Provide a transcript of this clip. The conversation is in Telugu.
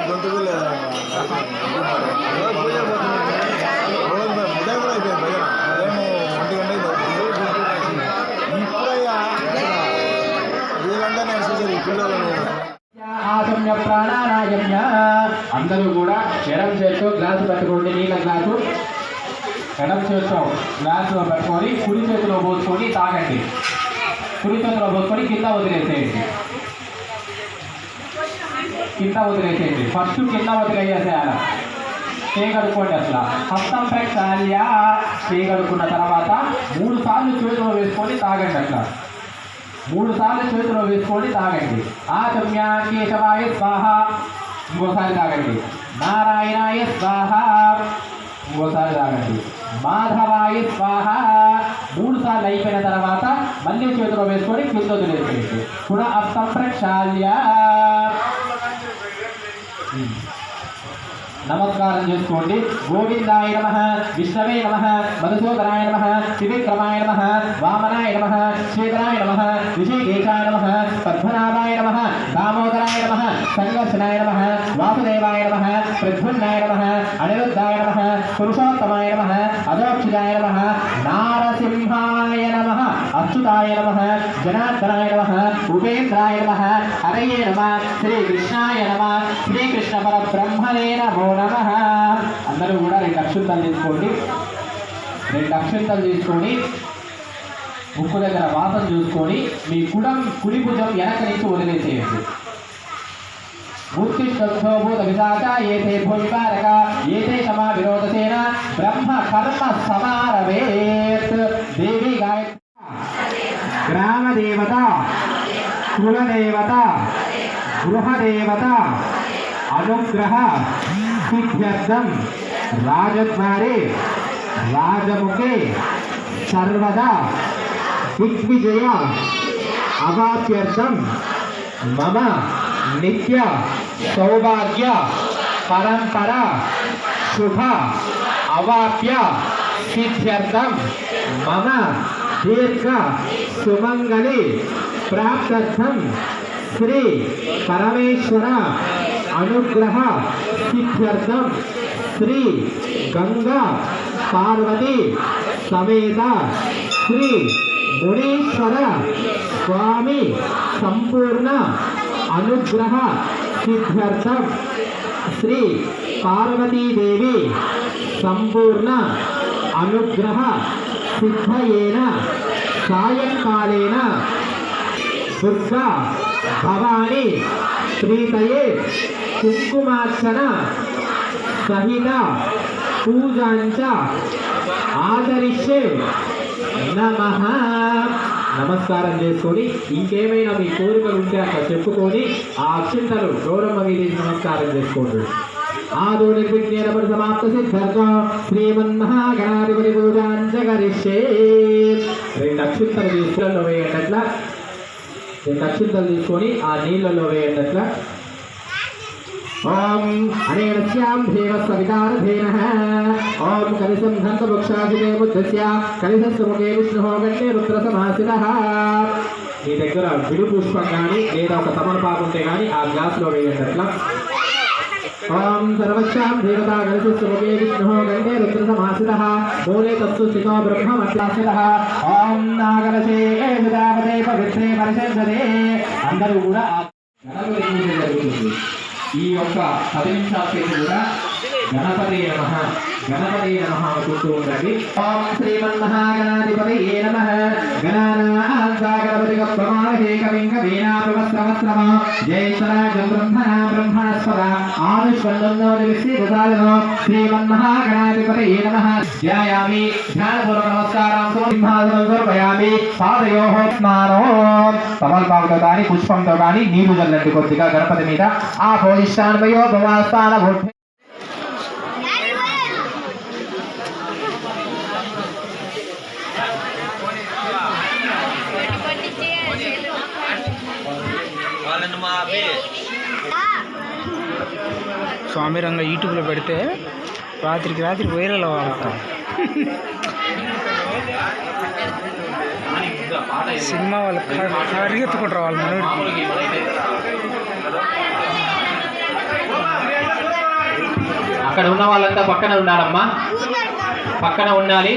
గొంతుకు పూజ ఉదయం కూడా అయిపోయింది భజన ఉదయం 1 గంట ఇప్పుడయ్యా వీళ్ళందరూ నడిచేసారు ఈ పిల్లలు. అందరూ కూడా ఎడం చేస్తూ గ్లాసు పెట్టుకోండి, నీళ్ళ గ్లాసు ఎడం చేస్తూ గ్లాసులో పెట్టుకొని కుడి చేతిలో పోసుకొని తాగండి. కుడి చేతిలో పోసుకొని కింద వదిలేసేయండి. ఫస్ట్ కింద వదిలేసేయాలి. చేయగలుగుకోండి. అట్లా హస్తం ప్రక్షాళ్య చేయగలుగుకున్న తర్వాత 3 సార్లు చేతిలో వేసుకొని తాగండి. అట్లా 3 సార్లు చేతిలో వేసుకొని తాగండి. ఆచమ్య కేశవాయ స్వాహ ఇంకోసారి తాగండి. నారాయణాయ స్వాహ ఇంకోసారి తాగండి. మాధవాయ స్వాహ 3 సార్లు అయిపోయిన తర్వాత మళ్ళీ చేతిలో వేసుకొని కింద వదిలేసేయండి. పునః హస్తం ప్రక్షాళ్య నమస్కారం చేసుకోండి. గోవిందాయ నమః, విష్ణవే నమః, మధుసూదనాయ నమః, త్రివిక్రమాయ నమః, వామనాయ నమః, శ్రీధరాయ నమః, ఋషికేశాయ నమః, పద్మనాభాయ నమః, దామోదరాయ నమః, సంఘర్షణాయ నమః, వాసుదేవాయ నమః, ప్రద్యుమ్నాయ నమః, అనిరుద్ధాయ నమః, పురుషోత్తమాయ నమః, అధోక్షజాయ నమః, నారసింహాయ నమః, అచ్యుతాయ నమః, జనార్దనాయ నమః, ఉపేంద్రాయ నమః, హరయే నమః, శ్రీకృష్ణాయ నమః, శ్రీకృష్ణ పరబ్రహ్మణే నమో నమః. అందరూ కూడా 2 అక్షంతలు తీసుకోండి. 2 అక్షంతలు తీసుకొని ముక్కు దగ్గర వాసన చూసుకొని మీ కుడి భుజం వెనక నుంచి వదిలేసేయండి. ఉత్తిష్టోభూత విశాఖ ఏతే భూమికారక ఏతే సమా విరోధసేన బ్రహ్మ కర్మ సమారవేత్. దేవి గాయత్రి గ్రామదేవత, కులదేవత, గృహదేవత అనుగ్రహ సిద్ధ్యర్థం రాజద్వారే రాజముఖే సర్వదా దిగ్విజయ అవాప్యర్థం మమ నిత్య సౌభాగ్య పరంపర శుభ అవాప్య సిద్ధ్యర్థం మమ దీర్ఘ సుమంగళి ప్రాప్త్యర్థం శ్రీ పరమేశ్వర అనుగ్రహ సిద్ధ్యర్థం శ్రీ గంగా పార్వతి సమేత శ్రీ మునీశ్వర స్వామి సంపూర్ణ అనుగ్రహ సిద్ధ్యర్థం శ్రీ పార్వతీదేవి సంపూర్ణ అనుగ్రహ సిద్ధయేన సాయంకాలేన దుర్గా భవాని ప్రీతయే కుంకుమార్చన సహిత పూజాంచ ఆచరిష్యే నమః. నమస్కారం చేసుకొని ఇంకేమైనా మీ కోరికలు ఉంటే అక్కడ చెప్పుకొని ఆ అక్షింతలు గౌరమ్మ మీద నమస్కారం చేసుకోండి. ఆదో నిర్విఘ్నేన పరిసమాప్త సిద్ధ్యర్థం శ్రీమన్మహాగణాధిపతి పూజాంచ కరిష్యే. 2 అక్షింతలు నీళ్ళలో వేయండి. అట్లా 2 అక్షింతలు తీసుకొని ఆ నీళ్ళలో వేయండి. అట్లా ఓం అనేనస్యాం దేవస్య వికారధేనః ఓం కలిసం ధంతవృక్షాదినే బుద్ధస్య కలిసస్య ముఖే విష్ణుః గణే రుద్ర సమాసితః. మీ దగ్గర విడు పుష్పం కానీ లేదా ఒక తమలపాకు ఉంటే కానీ ఆ గ్లాసులో వేయండి. అట్లా ఓం సర్వస్యాం దేవతా కలిసస్య ముఖే విష్ణుః గణే రుద్ర సమాసితః మూలే తత్తు స్థితో బ్రహ్మమత్యాసితః ఓం నాగరసే విదావదే పవిత్రే పరిషద్దే. అందరూ కూడా గణపతి పూజ జరుగుతుంది. ఈ యొక్క 10 నిమిషాల సేపు కూడా గణపతి నమః గణపతి నమః అనుకుంటూ ఉండండి. ఓం శ్రీమన్మహాగణాధిపతయే నమః. గణానాం గణపతి గణపతి కవిం కవీనామవస్త్రవస్త్రమా జయేశ్వరాజం బ్రహ్మణా బ్రహ్మణస్పద ఆనుష్వన్నో విశ్వదానో శ్రీమన్మహాగణాధిపతయే నమః. ధ్యాయామి ధ్యానపూర్వక నమస్కారం సింహాసనం సమర్పయామి. పాదయోః స్నానో తమలపాకుతో కానీ పుష్పంతో కానీ నీరు చల్లండి కొద్దిగా గణపతి మీద. ఆ భోయిష్టాన్వయో భవాస్థాన భూమి స్వామి రంగ యూట్యూబ్లో పెడితే రాత్రికి వైరల్ అవ్వాలట. సినిమా వాళ్ళు పరిగెత్తుకుంటారు వాళ్ళు మనోడికి. అక్కడ ఉన్న వాళ్ళంతా పక్కన ఉండాలమ్మా, పక్కన ఉండాలి.